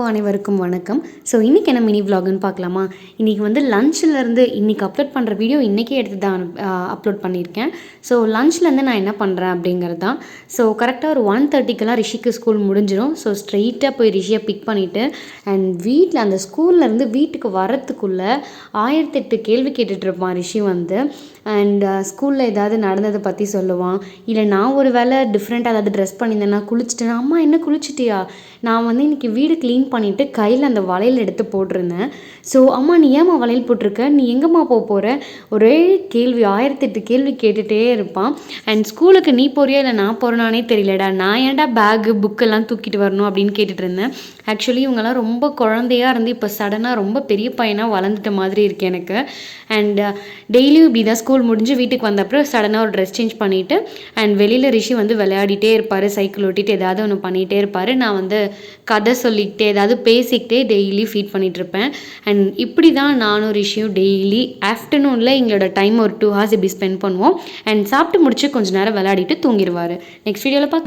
அனைவருக்கும் வணக்கம். ஸோ இன்றைக்கி என்ன மினி விலாகுன்னு பார்க்கலாமா? இன்றைக்கி வந்து லஞ்சிலேருந்து இன்றைக்கி அப்லோட் பண்ணுற வீடியோ இன்றைக்கே எடுத்து தான் அப்லோட் பண்ணியிருக்கேன். ஸோ லஞ்ச்லேருந்து நான் என்ன பண்ணுறேன் அப்படிங்கிறது தான். ஸோ கரெக்டாக ஒரு 1:30க்கெல்லாம் ரிஷிக்கு ஸ்கூல் முடிஞ்சிடும். ஸோ ஸ்ட்ரெயிட்டாக போய் ரிஷியை பிக் பண்ணிவிட்டு அண்ட் வீட்டில் அந்த ஸ்கூல்லேருந்து வீட்டுக்கு வரத்துக்குள்ளே 1008 கேள்வி கேட்டுட்ருப்பான் ரிஷி வந்து. அண்ட் ஸ்கூலில் ஏதாவது நடந்ததை பற்றி சொல்லுவான். இல்லை நான் ஒரு வேளை டிஃப்ரெண்ட்டாக ஏதாவது ட்ரெஸ் பண்ணியிருந்தேன்னா குளிச்சுட்டேன்னா, அம்மா என்ன குளிச்சிட்டியா? நான் வந்து இன்றைக்கி வீடு க்ளீன் பண்ணிவிட்டு கையில் அந்த வளையல் எடுத்து போட்டிருந்தேன். ஸோ அம்மா நீ ஏம்மா வளையல் போட்டிருக்க? நீ எங்கேம்மா போகிற? ஒரே கேள்வி 1008 கேள்வி கேட்டுகிட்டே இருப்பான். அண்ட் ஸ்கூலுக்கு நீ போறியா இல்லை நான் போகிறேனானே தெரியலடா, நான் ஏன்டா பேகு புக்கெல்லாம் தூக்கிட்டு வரணும் அப்படின்னு கேட்டுட்டு இருந்தேன். ஆக்சுவலி இவங்கெல்லாம் ரொம்ப குழந்தையாக இருந்து இப்போ சடனாக ரொம்ப பெரிய பையனாக வளர்ந்துட்ட மாதிரி இருக்குது எனக்கு. அண்ட் டெய்லியும் இப்படி தான் ஸ்கூல் முடிஞ்சு வீட்டுக்கு வந்த அப்புறம் சடனாக ஒரு ட்ரெஸ் சேஞ்ச் பண்ணிவிட்டு அண்ட் வெளியில் ரிஷி வந்து விளையாடிட்டே இருப்பார், சைக்கிள் ஓட்டிகிட்டு ஏதாவது ஒன்று பண்ணிகிட்டே இருப்பார். நான் வந்து கதை சொல்லிக்கிட்டே ஏதாவது பேசிக்கிட்டே டெய்லி ஃபீட் பண்ணிகிட்ருப்பேன். அண்ட் இப்படி தான் நானும் ரிஷியும் டெய்லி ஆஃப்டர்நூனில் எங்களோட டைம் ஒரு 2 hours இப்படி ஸ்பெண்ட் பண்ணுவோம். அண்ட் சாப்பிட்டு முடிச்சு கொஞ்சம் நேரம் விளையாடிட்டு தூங்கிடுவார். நெக்ஸ்ட் வீடியோவில் பார்க்க